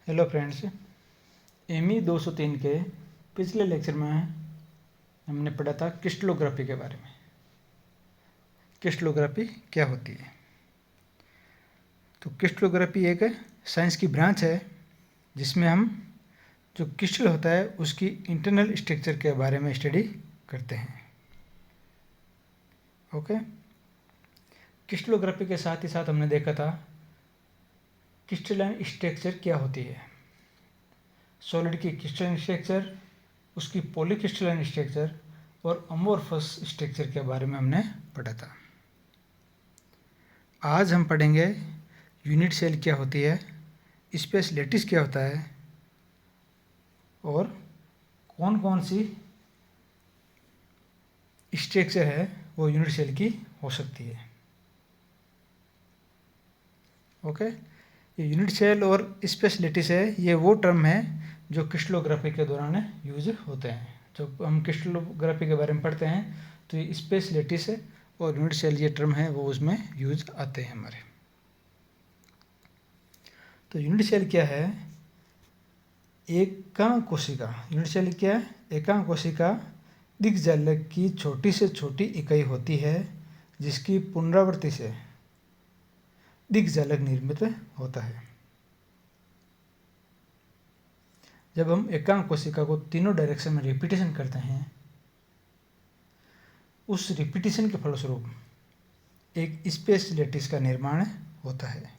Hello friends, ME 203 के पिछले lecture में हमने पढ़ा था क्रिस्टलोग्राफी के बारे में। क्रिस्टलोग्राफी क्या होती है? तो क्रिस्टलोग्राफी एक साइंस की ब्रांच है जिसमें हम जो क्रिस्टल होता है उसकी इंटरनल स्ट्रक्चर के बारे में स्टडी करते हैं। ओके, क्रिस्टलोग्राफी के साथ ही साथ हमने देखा था क्रिस्टलाइन स्ट्रक्चर क्या होती है, सॉलिड की क्रिस्टलाइन स्ट्रक्चर, उसकी पॉलीक्रिस्टलाइन स्ट्रक्चर और अमोर्फस स्ट्रक्चर के बारे में हमने पढ़ा था। आज हम पढ़ेंगे यूनिट सेल क्या होती है, स्पेस लैटिस क्या होता है और कौन कौन सी स्ट्रक्चर है वो यूनिट सेल की हो सकती है। ओके, ये यूनिट सेल और स्पेस लैटिस है, ये वो टर्म है जो क्रिस्टलोग्राफी के दौरान यूज होते हैं। जब हम क्रिस्टलोग्राफी के बारे में पढ़ते हैं तो ये स्पेस लैटिस है और यूनिट सेल ये टर्म है वो उसमें यूज आते हैं हमारे। तो यूनिट सेल क्या है? एकांक कोशिका। यूनिट सेल क्या है? एकांक कोशिका दिग्जालक की छोटी से छोटी इकाई होती है जिसकी पुनरावृत्ति से दिग्जालक निर्मित होता है। जब हम एकांक कोशिका को तीनों डायरेक्शन में रिपीटेशन करते हैं, उस रिपीटेशन के फलस्वरूप एक स्पेस लैटिस का निर्माण होता है।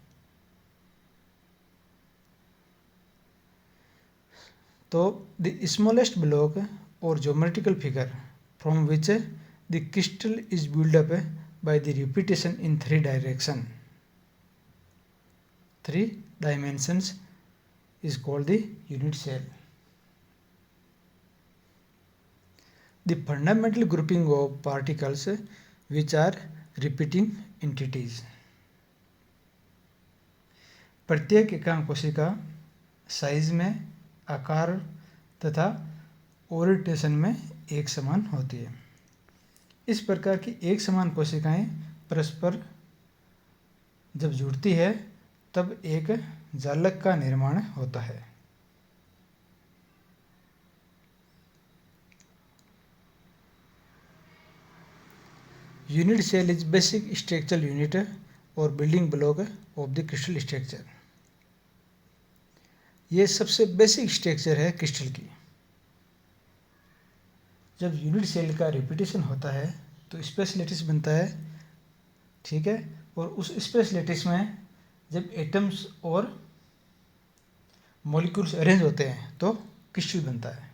तो द स्मॉलेस्ट ब्लॉक और geometrical figure from which the crystal is build up by the repetition in three dimensions is called the unit cell. The fundamental grouping of particles which are repeating entities. प्रत्येक एकांक कोशिका size में, आकार तथा orientation में एक समान होती है। इस प्रकार की एक समान कोशिकाएं परस्पर जब जुड़ती है तब एक जालक का निर्माण होता है। Unit cell is basic structural unit और building block of the crystal structure. ये सबसे बेसिक स्ट्रक्चर है क्रिस्टल की। जब यूनिट सेल का रिपीटेशन होता है तो स्पेस लैटिस बनता है, ठीक है, और उस स्पेस लैटिस में जब एटम्स और मॉलिक्यूल्स अरेंज होते हैं तो क्रिस्टल बनता है।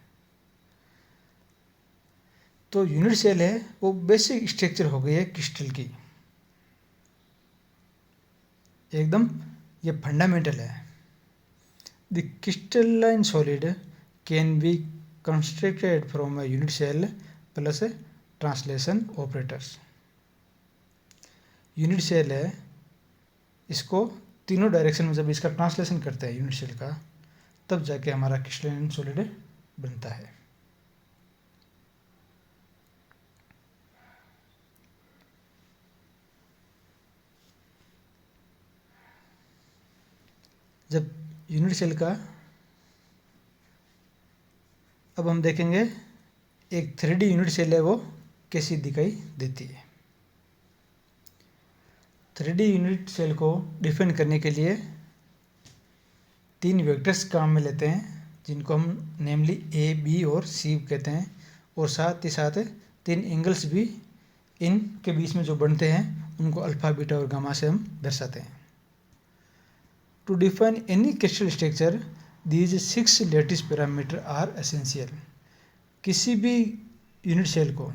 तो यूनिट सेल है वो बेसिक स्ट्रक्चर हो गई है क्रिस्टल की, एकदम ये फंडामेंटल है। The crystalline solid can be constructed from a unit cell plus translation operators. Unit cell है, इसको तीनों डायरेक्शन में जब इसका ट्रांसलेशन करते हैं यूनिट सेल का, तब जाके हमारा क्रिस्टलाइन सॉलिड बनता है। जब यूनिट सेल का अब हम देखेंगे एक 3D यूनिट सेल है वो कैसी दिखाई देती है। 3D यूनिट सेल को डिफाइन करने के लिए 3 वेक्टर्स काम में लेते हैं जिनको हम नेमली ए, बी और सी कहते हैं, और साथ ही साथ 3 एंगल्स भी इनके बीच में जो बनते हैं उनको अल्फा, बीटा और गामा से हम दर्शाते हैं। To define any crystal structure these 6 lattice parameter are essential. किसी भी यूनिट सेल को,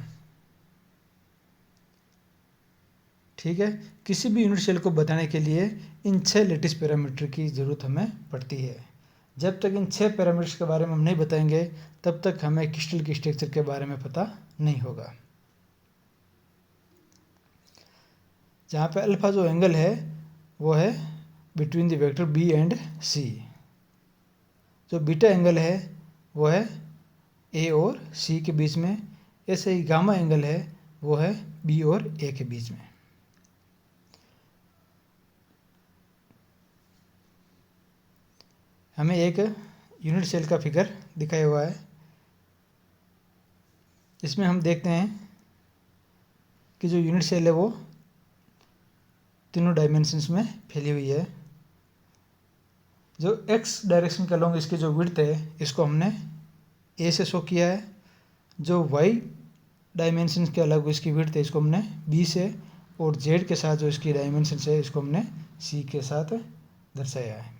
ठीक है, किसी भी यूनिट सेल को बताने के लिए इन 6 लैटिस पैरामीटर की ज़रूरत हमें पड़ती है। जब तक इन 6 पैरामीटर्स के बारे में हम नहीं बताएंगे तब तक हमें क्रिस्टल की स्ट्रक्चर के बारे में पता नहीं होगा। जहाँ पे अल्फा जो एंगल है वो है between the vector B and C, जो बीटा एंगल है वो है ए और सी के बीच में, ऐसे ही गामा एंगल है वो है बी और ए के बीच में। हमें एक यूनिट सेल का फिगर दिखाया हुआ है। इसमें हम देखते हैं कि जो यूनिट सेल है वो तीनों डायमेंशंस में फैली हुई है। जो एक्स डायरेक्शन के अलोंग इसकी जो विड्थ है इसको हमने ए से शो किया है। जो वाई डायमेंशन के अलग इसकी विड्थ है इसको हमने बी से, और जेड के साथ जो इसकी डायमेंशन है इसको हमने सी के साथ दर्शाया है।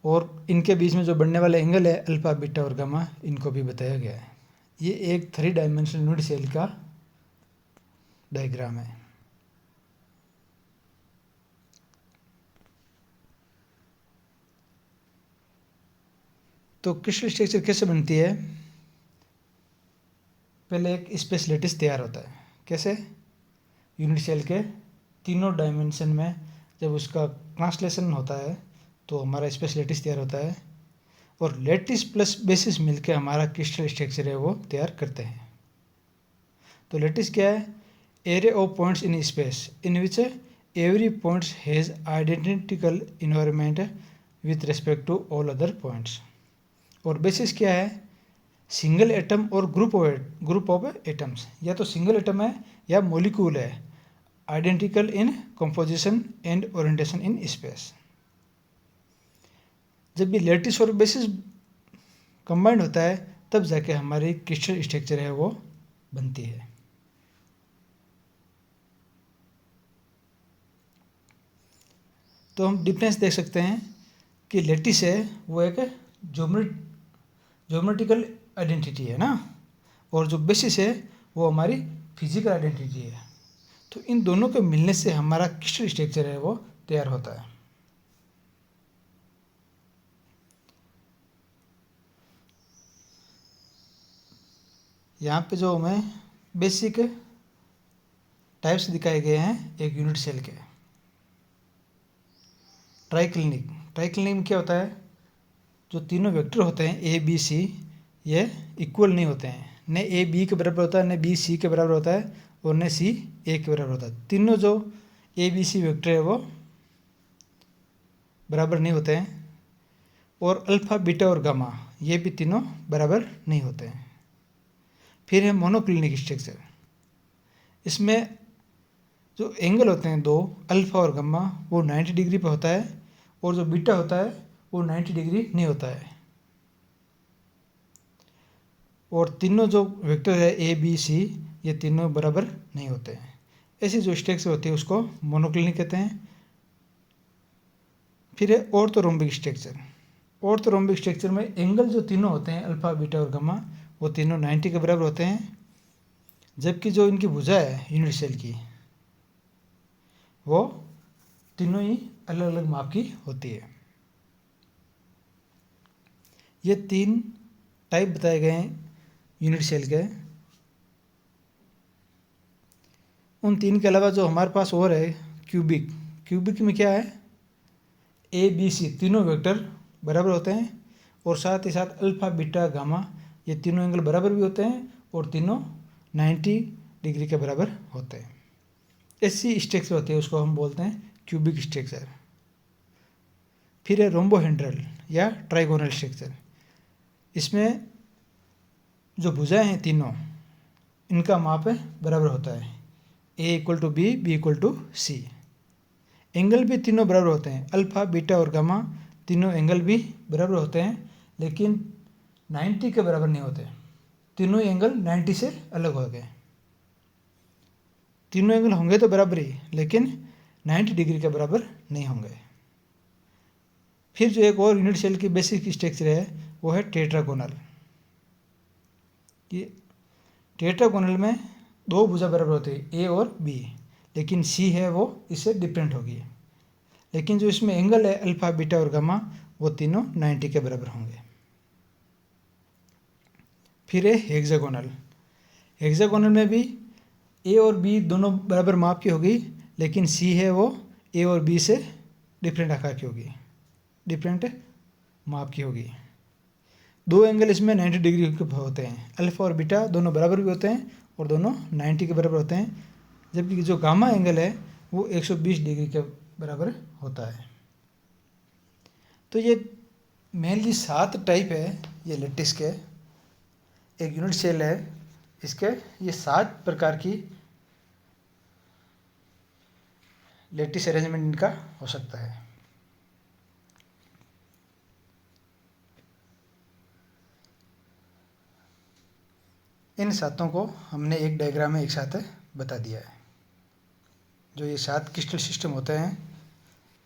और इनके बीच में जो बनने वाले एंगल है अल्फा, बीटा और गामा, इनको भी बताया गया है। ये एक 3 डायमेंशनल यूनिट सेल का डायग्राम है। तो क्रिस्टल स्ट्रक्चर कैसे बनती है? पहले एक स्पेस लैटिस तैयार होता है। कैसे? यूनिट सेल के तीनों डायमेंशन में जब उसका ट्रांसलेशन होता है तो हमारा स्पेस लैटिस तैयार होता है, और लैटिस प्लस बेसिस मिलकर हमारा क्रिस्टल स्ट्रक्चर है वो तैयार करते हैं। तो लैटिस क्या है? Array of points in space in which every points has identical environment with respect to all other points. और बेसिस क्या है? सिंगल एटम और ग्रुप ऑफ एटम्स, या तो सिंगल एटम है या मॉलिक्यूल है, identical in composition and orientation in space. जब भी लैटिस और बेसिस कंबाइंड होता है तब जाके हमारी क्रिस्टल स्ट्रक्चर है वो बनती है। तो हम डिफरेंस देख सकते हैं कि लैटिस है वो एक ज्योमेट्रिकल आइडेंटिटी है ना, और जो बेसिस है वो हमारी फिजिकल आइडेंटिटी है। तो इन दोनों के मिलने से हमारा क्रिस्टल स्ट्रक्चर है वो तैयार होता है। यहाँ पे जो हमें बेसिक टाइप्स दिखाए गए हैं एक यूनिट सेल के। ट्राइक्लिनिक में क्या होता है? जो तीनों वेक्टर होते हैं ए बी सी, ये इक्वल नहीं होते हैं। न ए बी के बराबर होता है, न बी सी के बराबर होता है, और न सी ए के बराबर होता है। तीनों जो ए बी सी वेक्टर है वो बराबर नहीं होते हैं। और अल्फा, बीटा और गामा ये भी तीनों बराबर नहीं होते हैं। फिर है मोनोक्लिनिक स्ट्रक्चर। इसमें जो एंगल होते हैं दो, अल्फा और गामा, वो 90 डिग्री पे होता है, और जो बीटा होता है वो 90 डिग्री नहीं होता है। और तीनों जो वेक्टर है ए बी सी ये तीनों बराबर नहीं होते हैं। ऐसी जो स्ट्रक्चर होती है उसको मोनोक्लिनिक कहते हैं। फिर है ऑर्थोरोम्बिक स्ट्रक्चर। ऑर्थोरोम्बिक स्ट्रक्चर में एंगल जो तीनों होते हैं अल्फा, बीटा और गामा, वो तीनों 90 के बराबर होते हैं, जबकि जो इनकी भुजा है यूनिट सेल की वो तीनों ही अलग अलग माप की होती है। ये 3 टाइप बताए गए हैं यूनिट सेल के। उन 3 के अलावा जो हमारे पास और है क्यूबिक में क्या है? ए बी सी तीनों वेक्टर बराबर होते हैं, और साथ ही साथ अल्फा, बीटा, गामा ये तीनों एंगल बराबर भी होते हैं, और तीनों 90 डिग्री के बराबर होते हैं। ऐसी स्ट्रक्चर होती है उसको हम बोलते हैं क्यूबिक स्ट्रक्चर। फिर है रोम्बोहेड्रल या ट्राइगोनल स्ट्रक्चर। इसमें जो भुजाएं हैं तीनों, इनका माप बराबर होता है, A equal to B, B equal to C. Angle भी तीनों बराबर होते हैं, अल्फा, बीटा और गामा तीनों एंगल भी बराबर होते हैं, लेकिन 90 के बराबर नहीं होते। तीनों एंगल 90 से अलग हो गए। तीनों एंगल होंगे तो बराबर ही, लेकिन 90 डिग्री के बराबर नहीं होंगे। फिर जो एक और यूनिट सेल की बेसिक स्ट्रक्चर है वो है टेट्रागोनल। ये टेट्रागोनल में 2 भुजा बराबर होती है, ए और बी, लेकिन सी है वो इससे डिफरेंट होगी। लेकिन जो इसमें एंगल है अल्फा, बीटा और गामा वो तीनों 90 के बराबर होंगे। फिर है हेक्सागोनल में भी ए और बी दोनों बराबर माप की होगी, लेकिन सी है वो ए और बी से डिफरेंट आकार की होगी, डिफरेंट माप की होगी। 2 एंगल इसमें 90 डिग्री के होते हैं, अल्फा और बीटा दोनों बराबर भी होते हैं और दोनों 90 के बराबर होते हैं, जबकि जो गामा एंगल है वो 120 डिग्री के बराबर होता है। तो ये मेनली 7 टाइप है ये लैटिस के। एक यूनिट सेल है, इसके ये 7 प्रकार की लैटिस अरेंजमेंट इनका हो सकता है। इन सातों को हमने एक डायग्राम में एक साथ बता दिया है। जो ये 7 क्रिस्टल सिस्टम होते हैं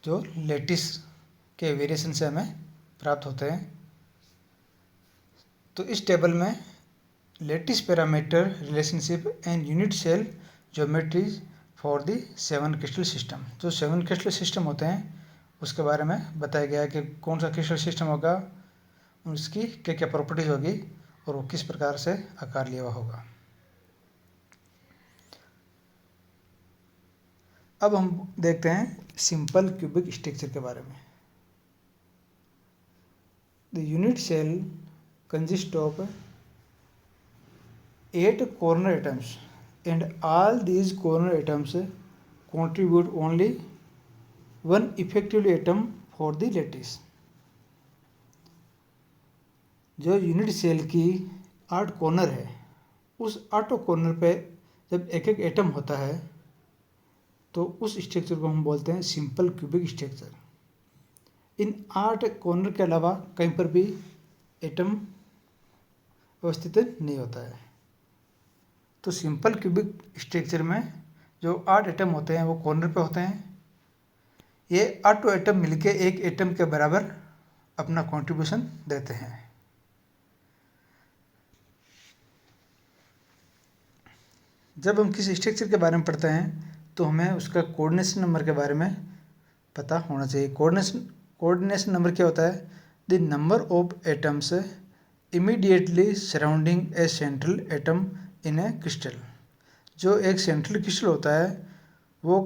जो लैटिस के वेरिएशन से हमें प्राप्त होते हैं। तो इस टेबल में lattice parameter relationship and unit cell geometry for the 7 crystal system, जो 7 क्रिस्टल सिस्टम होते हैं उसके बारे में बताया गया है कि कौन सा क्रिस्टल सिस्टम होगा, उसकी क्या क्या प्रॉपर्टीज होगी और वो किस प्रकार से आकार लिया हुआ होगा। अब हम देखते हैं सिंपल क्यूबिक स्ट्रक्चर के बारे में। The unit cell consist of 8 corner atoms and all these corner atoms contribute only one effective atom for the lattice। जो यूनिट सेल की 8 कॉर्नर है, उस 8 कॉर्नर पे जब एक एक एटम होता है तो उस स्ट्रक्चर को हम बोलते हैं सिंपल क्यूबिक स्ट्रक्चर। इन 8 कॉर्नर के अलावा कहीं पर भी एटम अवस्थित नहीं होता है। तो सिंपल क्यूबिक स्ट्रक्चर में जो 8 एटम होते हैं वो कॉर्नर पे होते हैं। ये 8 एटम मिलके एक एटम के बराबर अपना कंट्रीब्यूशन देते हैं। जब हम किसी स्ट्रक्चर के बारे में पढ़ते हैं तो हमें उसका कोऑर्डिनेशन नंबर के बारे में पता होना चाहिए। कोऑर्डिनेशन नंबर क्या होता है? The number of atoms immediately surrounding A central atom in A crystal. जो एक सेंट्रल क्रिस्टल होता है वो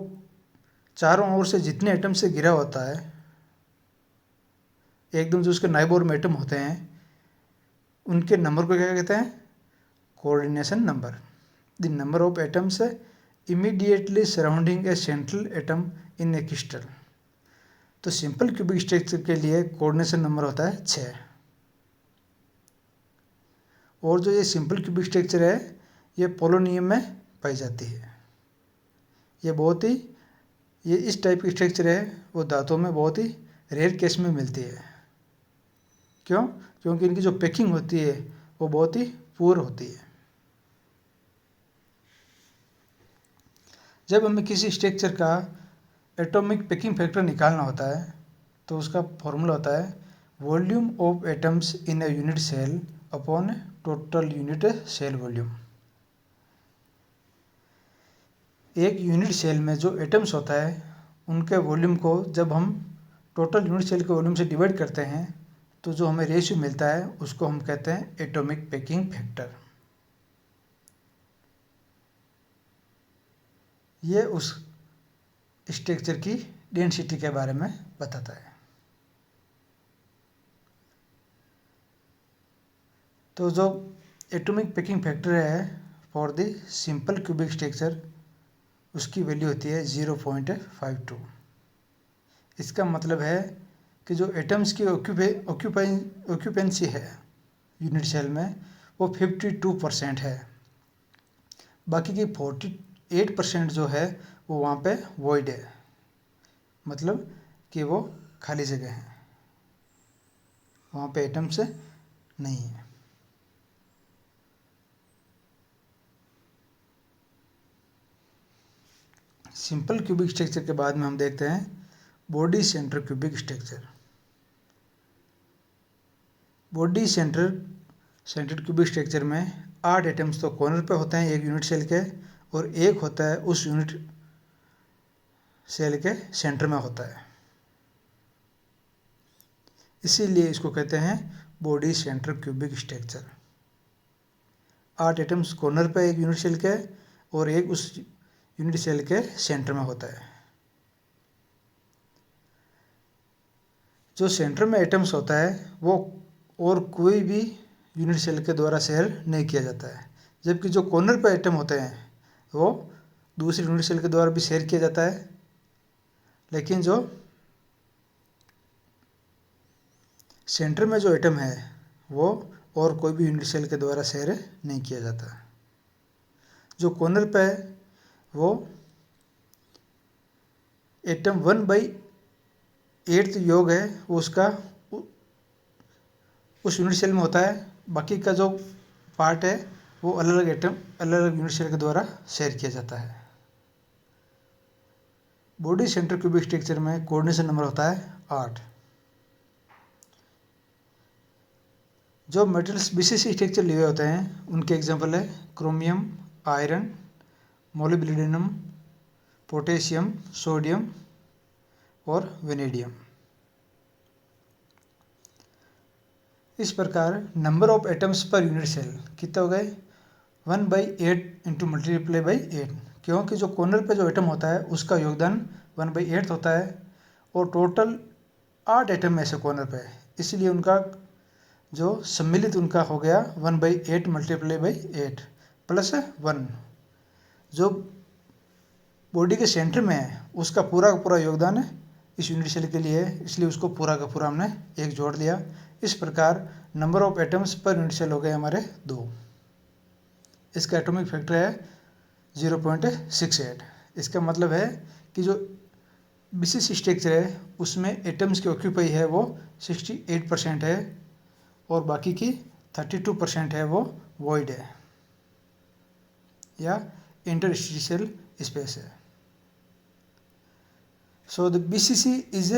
चारों ओर से जितने एटम से घिरा होता है, एकदम जो उसके नाइबर में एटम होते हैं उनके नंबर को क्या कहते हैं? Coordination number. The number of atoms immediately surrounding A central atom in A crystal. तो सिंपल क्यूबिक स्ट्रक्चर के लिए कोऑर्डिनेशन नंबर होता है 6। और जो ये सिंपल क्यूबिक स्ट्रक्चर है ये पोलोनियम में पाई जाती है। ये इस टाइप की स्ट्रक्चर है वो धातुओं में बहुत ही रेयर केस में मिलती है। क्यों? क्योंकि इनकी जो पैकिंग होती है वो बहुत ही पुअर होती है। जब हमें किसी स्ट्रक्चर का एटॉमिक पैकिंग फैक्टर निकालना होता है तो उसका फॉर्मूला होता है volume of atoms in a unit cell upon total unit cell volume. एक यूनिट सेल में जो एटम्स होता है उनके वॉल्यूम को जब हम टोटल यूनिट सेल के वॉल्यूम से डिवाइड करते हैं तो जो हमें रेशियो मिलता है उसको हम कहते हैं एटॉमिक पैकिंग फैक्टर। ये उस स्ट्रक्चर की डेंसिटी के बारे में बताता है। तो जो एटॉमिक पैकिंग फैक्टर है for the simple cubic structure उसकी वैल्यू होती है 0.52। इसका मतलब है कि जो एटम्स की ऑक्यूपेंसी है यूनिट सेल में वो 52% है। बाकी की 48% जो है वो वहाँ पे वॉइड है, मतलब कि वो खाली जगह है, वहाँ पे एटम्स नहीं है। सिंपल क्यूबिक स्ट्रक्चर के बाद में हम देखते हैं body centre cubic structure. Body centred cubic structure में 8 एटम्स तो कॉर्नर पे होते हैं एक यूनिट सेल के, और एक होता है उस यूनिट सेल के सेंटर में होता है। इसीलिए इसको कहते हैं body centre cubic structure. 8 atoms corner पे एक यूनिट सेल के और एक उस यूनिट सेल के सेंटर में होता है। जो सेंटर में एटम्स होता है वो और कोई भी यूनिट सेल के द्वारा शेयर नहीं किया जाता है, जबकि जो कॉर्नर पे एटम होते हैं वो दूसरी यूनिट सेल के द्वारा भी शेयर किया जाता है। लेकिन जो सेंटर में जो एटम है वो और कोई भी यूनिट सेल के द्वारा शेयर नहीं किया जाता। जो कॉर्नर पे है वो एटम 1/8 योग है वो उसका उस यूनिट सेल में होता है। बाकी का जो पार्ट है वो अलग अलग एटम अलग अलग यूनिट सेल के द्वारा शेयर किया जाता है। बॉडी सेंटर क्यूबिक स्ट्रक्चर में कोऑर्डिनेशन नंबर होता है 8। जो मेटल्स बीसीसी स्ट्रक्चर लिए होते हैं उनके एग्जांपल है chromium, iron, molybdenum, potassium, sodium और वेनेडियम। इस प्रकार number of atoms per unit cell कितने हो गए 1/8 इंटू मल्टीप्लाई बाई 8, क्योंकि जो कॉर्नर पे जो एटम होता है उसका योगदान 1/8 होता है और टोटल 8 एटम ऐसे कॉर्नर पे है, इसलिए उनका जो सम्मिलित उनका हो गया 1/8 मल्टीप्लाई बाई 8 प्लस 1। जो बॉडी के सेंटर में है उसका पूरा का पूरा योगदान इस यूनिट सेल के लिए है, इसलिए उसको पूरा का पूरा हमने एक जोड़ दिया। इस प्रकार number of atoms per unit cell हो गए हमारे 2। इसका एटॉमिक फैक्टर है 0.68। इसका मतलब है कि जो बीसीसी स्ट्रक्चर है उसमें एटम्स की ऑक्यूपाई है वो 68% है और बाकी की 32% है वो वॉइड है या इंटरस्टिशियल स्पेस है। So the BCC is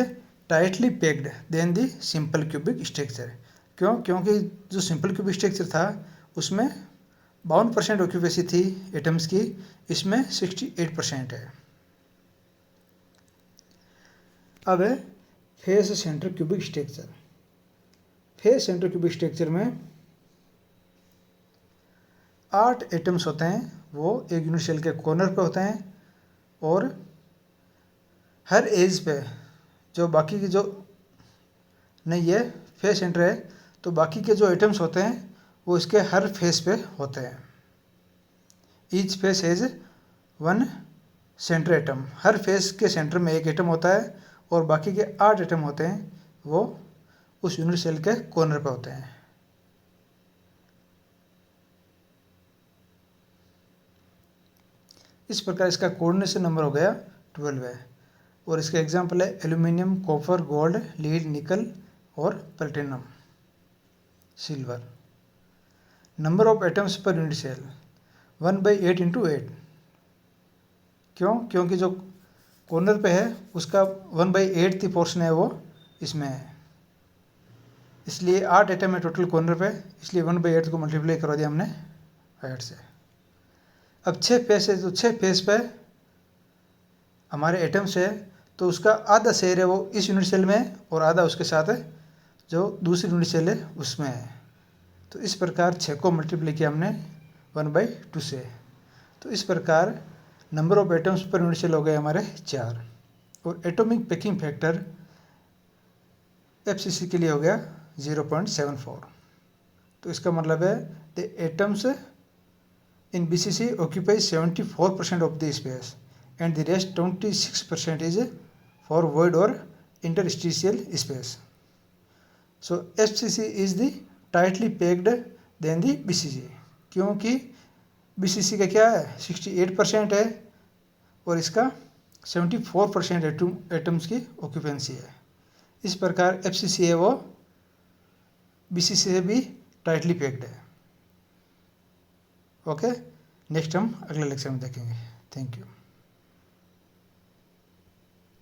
tightly packed then the simple cubic structure. क्योंकि जो सिंपल क्यूबिक स्ट्रक्चर था उसमें 52% ऑक्यूपेसी थी एटम्स की, इसमें 68% है। अब है face centre cubic structure. Face centre cubic structure में 8 एटम्स होते हैं, वो एक यूनिट सेल के कॉर्नर पे होते हैं और हर एज पे जो बाकी की जो नहीं है फेस सेंटर है तो बाकी के जो एटम्स होते हैं वो इसके हर फेस पे होते हैं। Each face has 1 centre atom. Her face के सेंटर में एक एटम होता है और बाकी के 8 एटम होते हैं वो उस यूनिट सेल के कॉर्नर पे होते हैं। इस प्रकार इसका कोऑर्डिनेशन नंबर हो गया 12 है और इसके एग्जांपल है aluminium, copper, gold, lead, nickel और platinum, silver. Number of atoms per unit cell 1/8 into 8। क्योंकि जो कॉर्नर पे है उसका 1/8 पोर्शन है वो इसमें है, इसलिए 8 एटम है टोटल कॉर्नर पे, इसलिए 1/8 को मल्टीप्लाई करा दिया हमने 8 से। अब 6 फेस है तो 6 फेस पे हमारे एटम्स है तो उसका आधा शेयर है वो इस यूनिट सेल में और आधा उसके साथ है जो दूसरी यूनिट सेल है उसमें है। तो इस प्रकार 6 को मल्टीप्लाई किया हमने 1/2 से। तो इस प्रकार number of atoms per unit cell हो गए हमारे 4 और एटॉमिक पैकिंग फैक्टर एफसीसी के लिए हो गया 0.74। तो इसका मतलब है the atoms in BCC occupy 74% of the space and the rest 26% is for void or interstitial space. So FCC is the tightly packed than the BCC, क्योंकि BCC का क्या है 68% है और इसका 74% एटम्स की ऑक्यूपेंसी है। इस प्रकार FCC है वो BCC से भी टाइटली पैक्ड है। ओके, नेक्स्ट हम अगले लेक्चर में देखेंगे। Thank you.